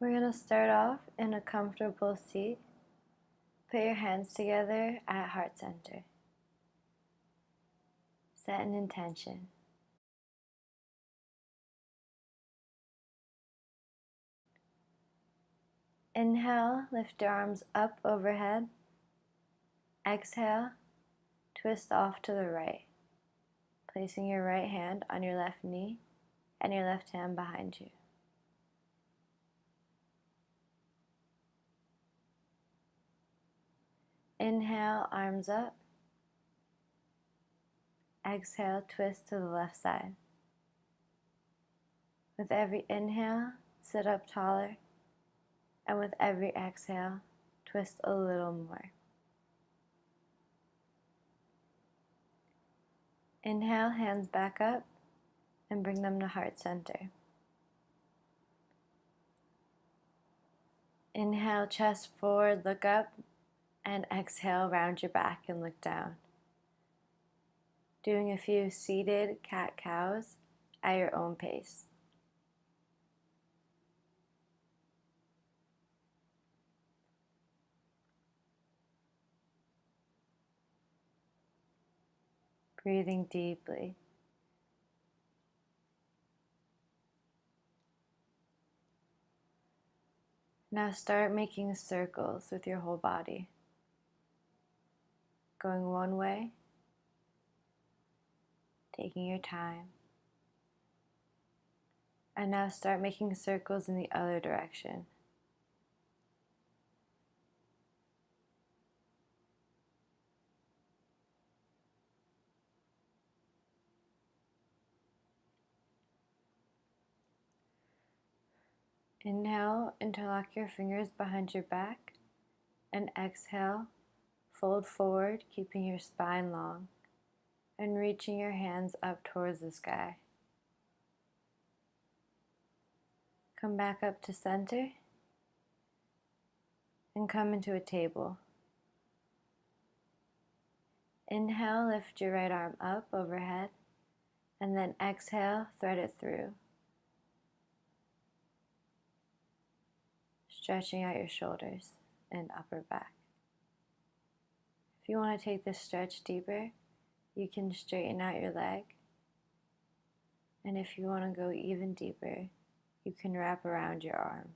We're going to start off in a comfortable seat. Put your hands together at heart center. Set an intention. Inhale, lift your arms up overhead. Exhale, twist off to the right, placing your right hand on your left knee and your left hand behind you. Inhale, arms up. Exhale, twist to the left side. With every inhale, sit up taller, and with every exhale, twist a little more. Inhale, hands back up, and bring them to heart center. Inhale, chest forward, look up, and exhale, round your back and look down. Doing a few seated cat-cows at your own pace. Breathing deeply. Now start making circles with your whole body. Going one way, taking your time. And now start making circles in the other direction. Inhale, interlock your fingers behind your back, and exhale, fold forward, keeping your spine long, and reaching your hands up towards the sky. Come back up to center, and come into a table. Inhale, lift your right arm up overhead, and then exhale, thread it through. Stretching out your shoulders and upper back. If you want to take this stretch deeper, you can straighten out your leg. And if you want to go even deeper, you can wrap around your arm.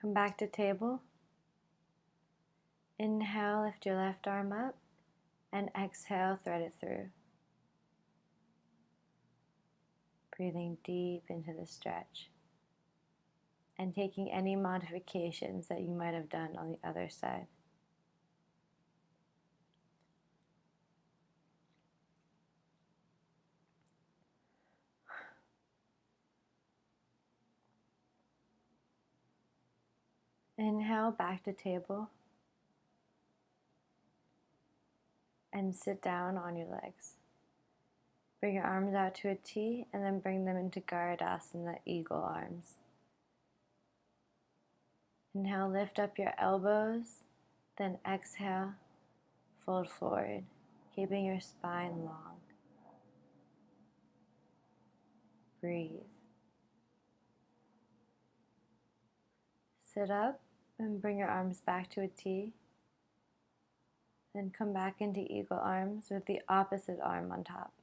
Come back to table. Inhale, lift your left arm up, and exhale, thread it through. Breathing deep into the stretch, and taking any modifications that you might have done on the other side. Inhale, back to table, and sit down on your legs. Bring your arms out to a T, and then bring them into Garudasana, eagle arms. Inhale, lift up your elbows, then exhale, fold forward, keeping your spine long. Breathe. Sit up and bring your arms back to a T. Then come back into eagle arms with the opposite arm on top.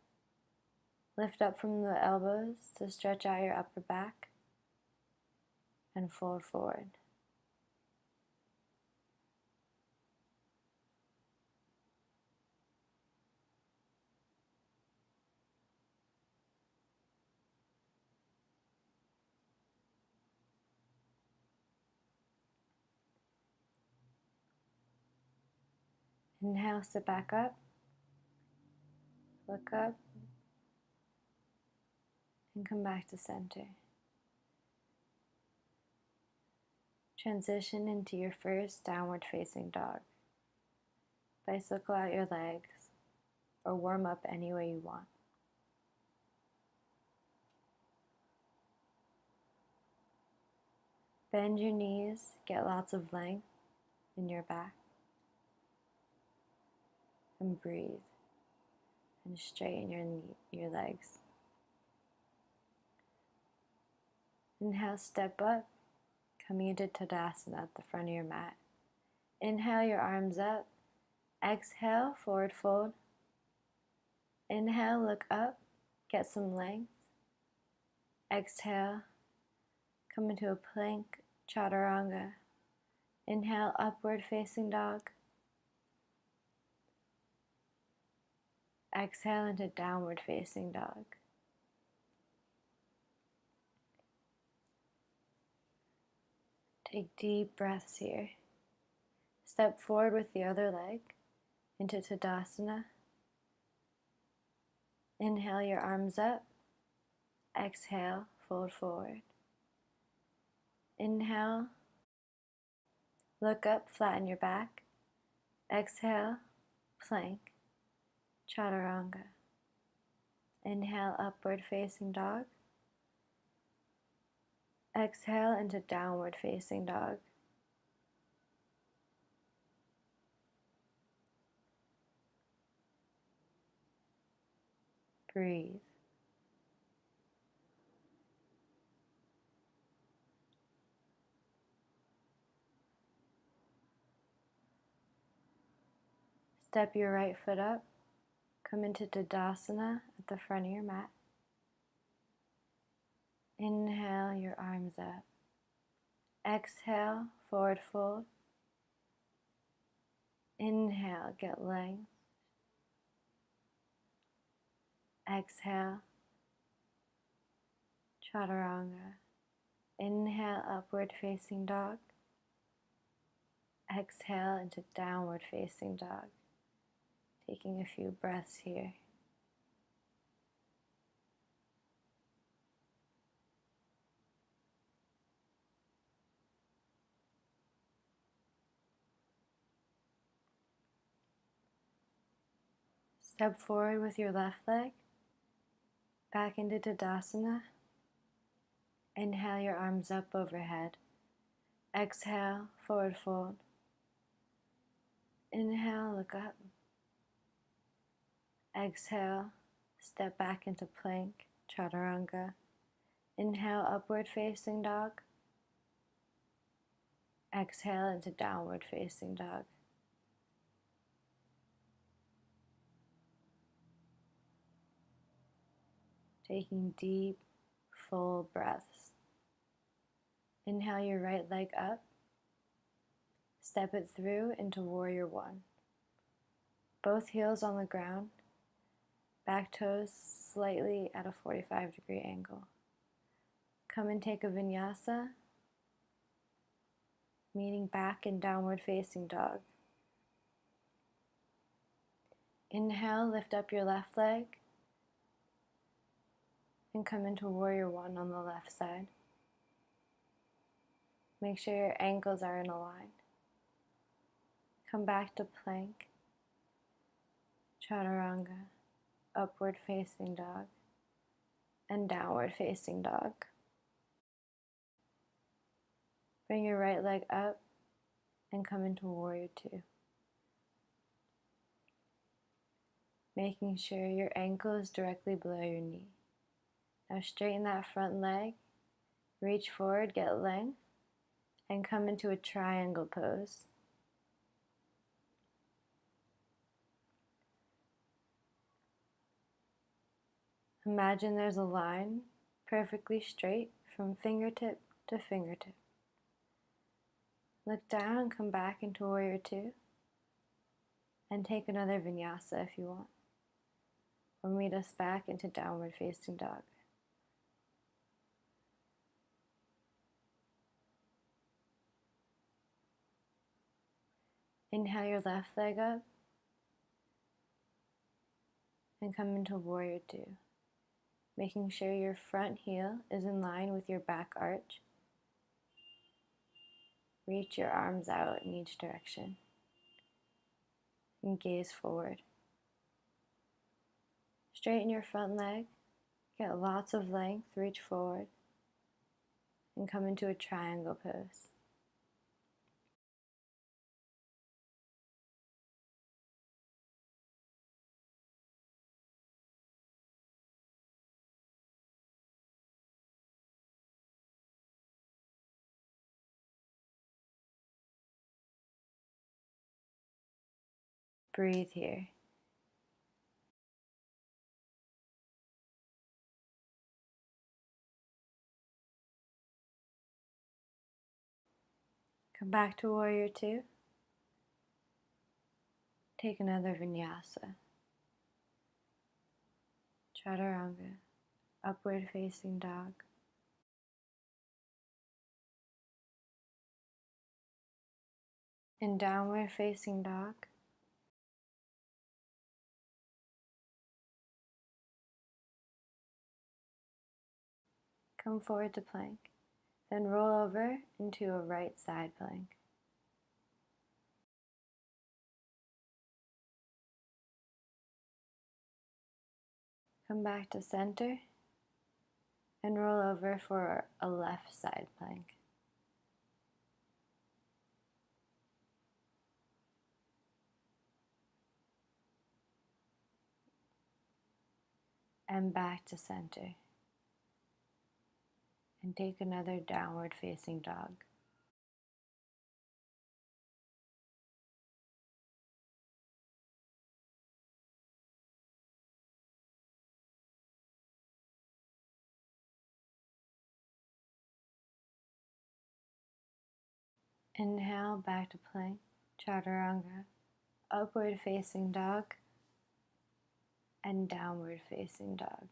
Lift up from the elbows to stretch out your upper back and fold forward. Inhale, sit back up, look up, and come back to center. Transition into your first downward facing dog. Bicycle out your legs or warm up any way you want. Bend your knees, get lots of length in your back, and breathe and straighten your legs. Inhale, step up, coming into Tadasana at the front of your mat. Inhale, your arms up. Exhale, forward fold. Inhale, look up, get some length. Exhale, come into a plank, chaturanga. Inhale, upward facing dog. Exhale into downward facing dog. Take deep breaths here. Step forward with the other leg into Tadasana. Inhale, your arms up. Exhale, fold forward. Inhale, look up, flatten your back. Exhale, plank, chaturanga. Inhale, upward facing dog. Exhale into downward facing dog. Breathe. Step your right foot up. Come into Tadasana at the front of your mat. Inhale, your arms up. Exhale, forward fold. Inhale, get length. Exhale, chaturanga. Inhale, upward facing dog. Exhale into downward facing dog. Taking a few breaths here. Step forward with your left leg. Back into Tadasana. Inhale, your arms up overhead. Exhale, forward fold. Inhale, look up. Exhale, step back into plank, chaturanga. Inhale, upward facing dog. Exhale into downward facing dog. Taking deep, full breaths. Inhale your right leg up. Step it through into warrior one. Both heels on the ground. Back toes slightly at a 45-degree angle. Come and take a vinyasa, meeting back in downward facing dog. Inhale, lift up your left leg and come into warrior one on the left side. Make sure your ankles are in a line. Come back to plank, chaturanga, upward facing dog, and downward facing dog. Bring your right leg up and come into warrior two. Making sure your ankle is directly below your knee. Now straighten that front leg, reach forward, get length, and come into a triangle pose. Imagine there's a line perfectly straight from fingertip to fingertip. Look down and come back into warrior two, and take another vinyasa if you want, or meet us back into downward facing dog. Inhale your left leg up and come into warrior two, making sure your front heel is in line with your back arch. Reach your arms out in each direction and gaze forward. Straighten your front leg, get lots of length, reach forward, and come into a triangle pose. Breathe here. Come back to warrior two. Take another vinyasa. Chaturanga, upward facing dog. In downward facing dog, come forward to plank, then roll over into a right side plank. Come back to center and roll over for a left side plank. And back to center. And take another downward facing dog. Inhale, back to plank, chaturanga, upward facing dog, and downward facing dog.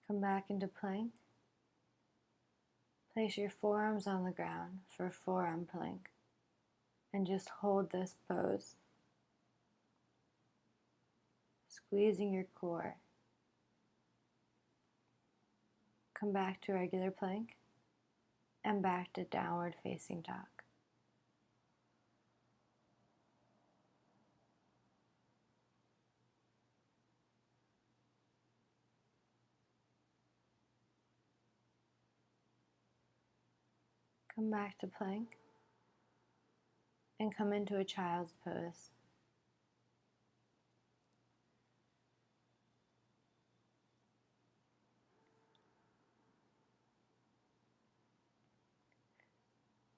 Come back into plank. Place your forearms on the ground for forearm plank and just hold this pose, squeezing your core. Come back to regular plank and back to downward facing dog. Come back to plank and come into a child's pose.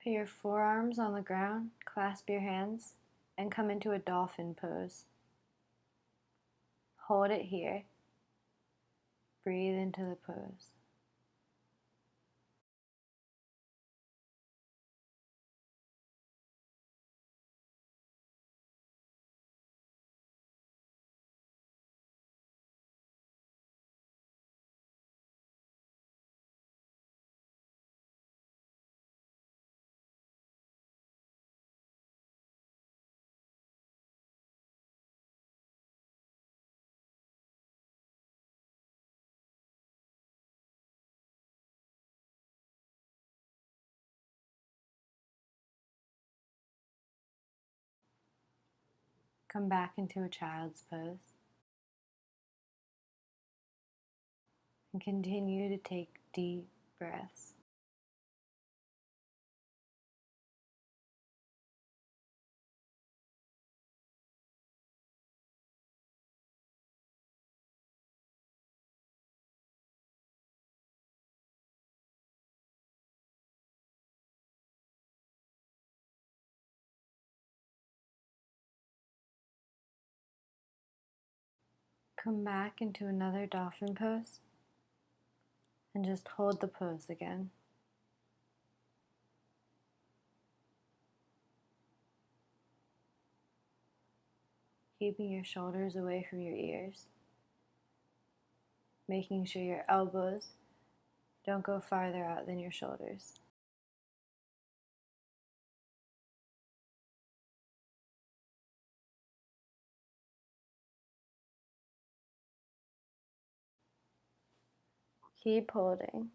Put your forearms on the ground, clasp your hands, and come into a dolphin pose. Hold it here. Breathe into the pose. Come back into a child's pose. And continue to take deep breaths. Come back into another dolphin pose and just hold the pose again. Keeping your shoulders away from your ears. Making sure your elbows don't go farther out than your shoulders. Keep holding.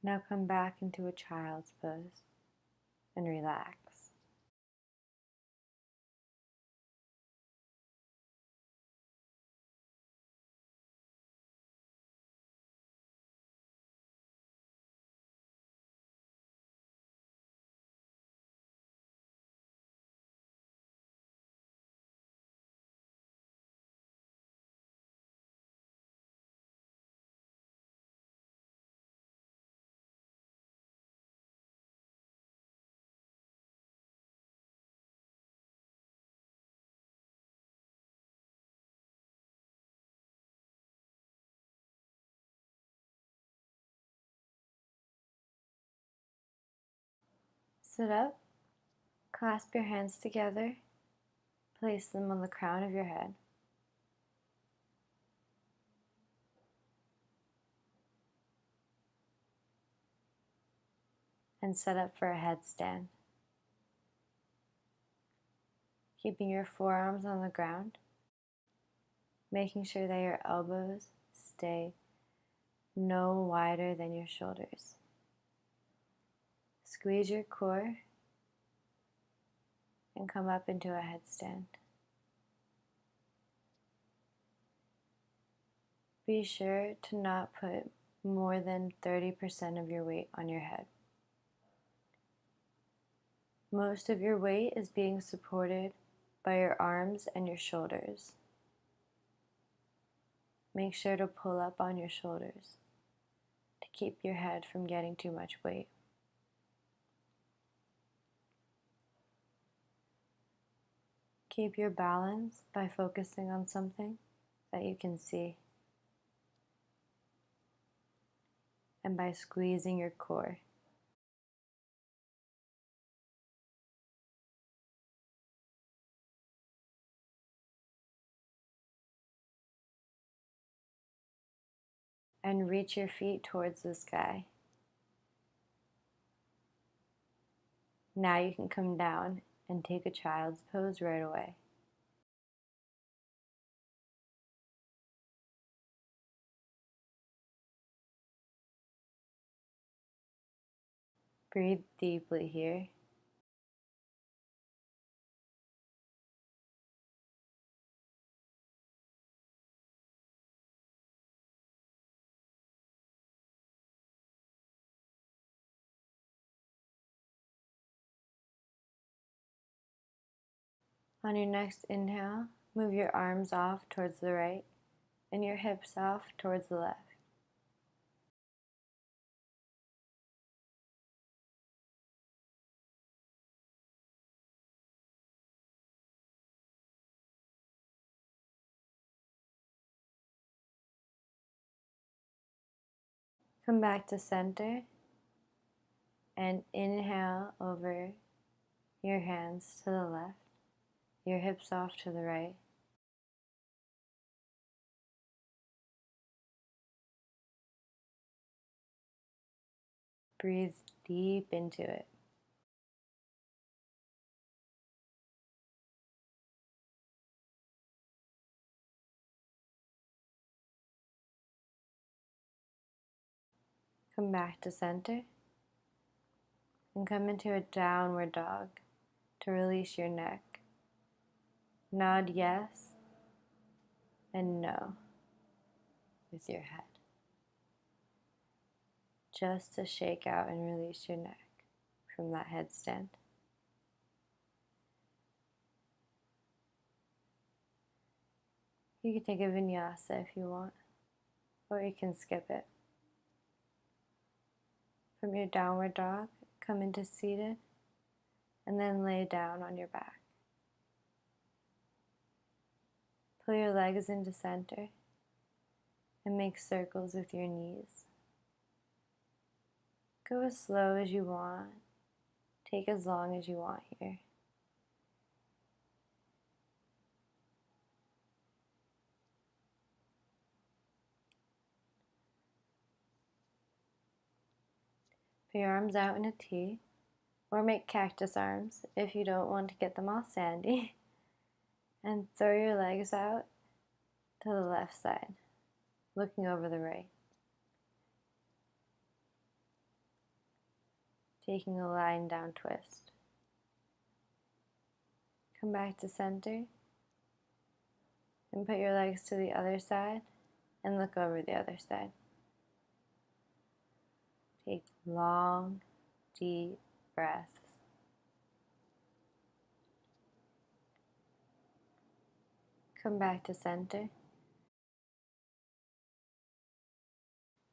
Now come back into a child's pose and relax. Sit up, clasp your hands together, place them on the crown of your head. And set up for a headstand. Keeping your forearms on the ground, making sure that your elbows stay no wider than your shoulders. Squeeze your core and come up into a headstand. Be sure to not put more than 30% of your weight on your head. Most of your weight is being supported by your arms and your shoulders. Make sure to pull up on your shoulders to keep your head from getting too much weight. Keep your balance by focusing on something that you can see and by squeezing your core. And reach your feet towards the sky. Now you can come down and take a child's pose right away. Breathe deeply here. On your next inhale, move your arms off towards the right and your hips off towards the left. Come back to center and inhale over your hands to the left, your hips off to the right. Breathe deep into it. Come back to center and come into a downward dog to release your neck. Nod yes and no with your head, just to shake out and release your neck from that headstand. You can take a vinyasa if you want, or you can skip it. From your downward dog, come into seated and then lay down on your back. Pull your legs into center and make circles with your knees. Go as slow as you want. Take as long as you want here. Put your arms out in a T, or make cactus arms if you don't want to get them all sandy. And throw your legs out to the left side, looking over the right. taking a lying down twist. Come back to center and put your legs to the other side and look over the other side. Take long, deep breaths. Come back to center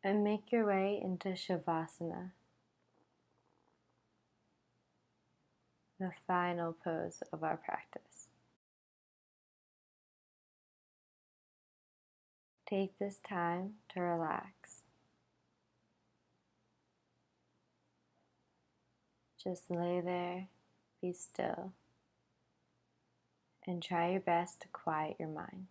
and make your way into Shavasana, the final pose of our practice. Take this time to relax. Just lay there, be still, and try your best to quiet your mind.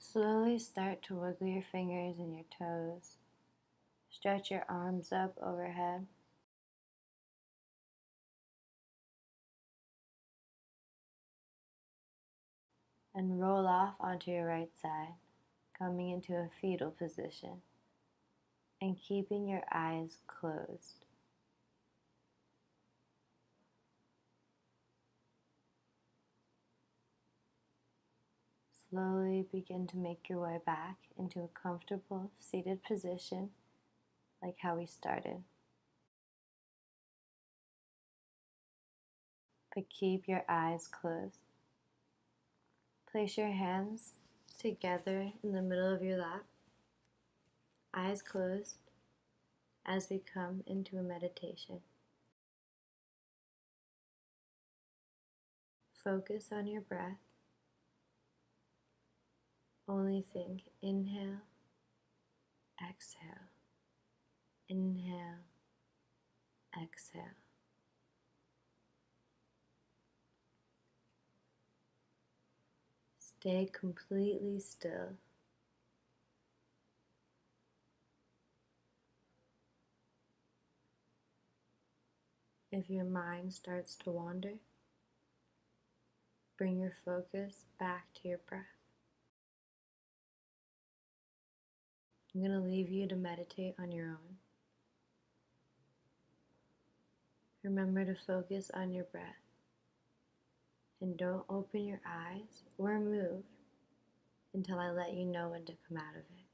Slowly start to wiggle your fingers and your toes. Stretch your arms up overhead. And roll off onto your right side, coming into a fetal position and keeping your eyes closed. Slowly begin to make your way back into a comfortable seated position like how we started. But keep your eyes closed. Place your hands together in the middle of your lap, eyes closed, as we come into a meditation. Focus on your breath. Only think inhale, exhale, inhale, exhale. Stay completely still. If your mind starts to wander, bring your focus back to your breath. I'm going to leave you to meditate on your own. Remember to focus on your breath and don't open your eyes or move until I let you know when to come out of it.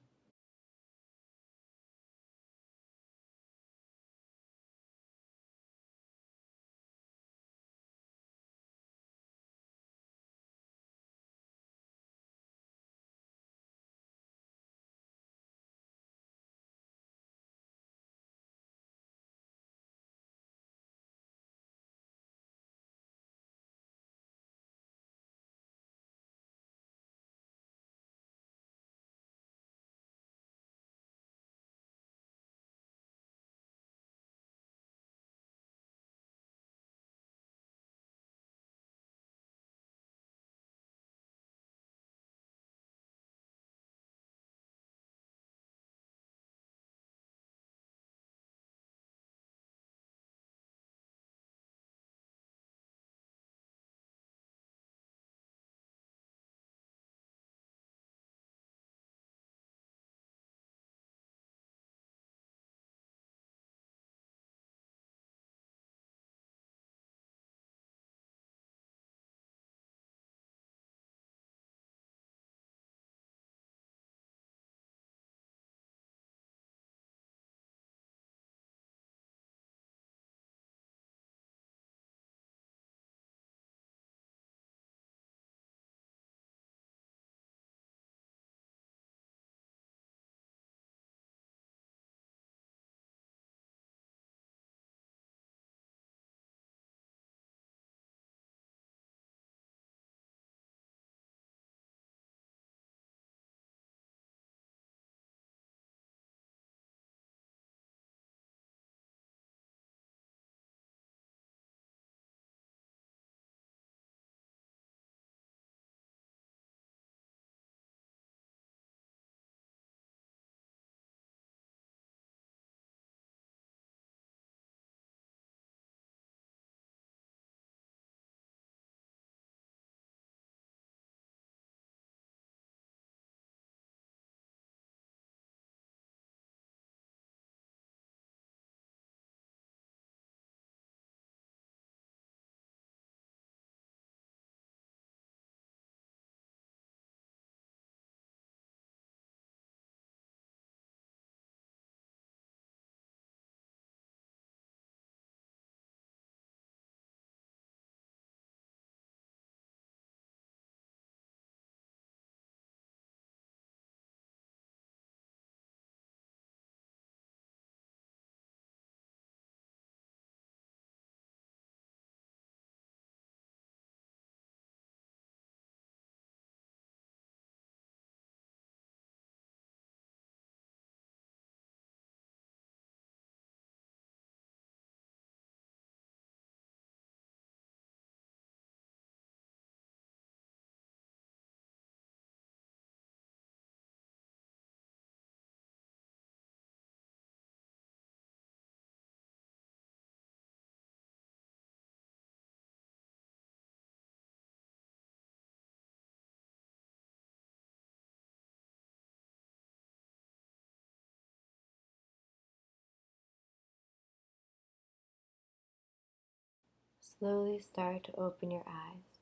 Slowly start to open your eyes.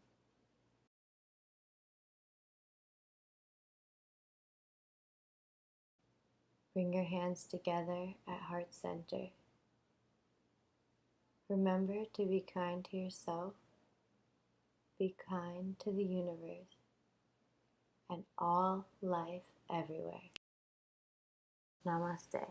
Bring your hands together at heart center. Remember to be kind to yourself, be kind to the universe, and all life everywhere. Namaste.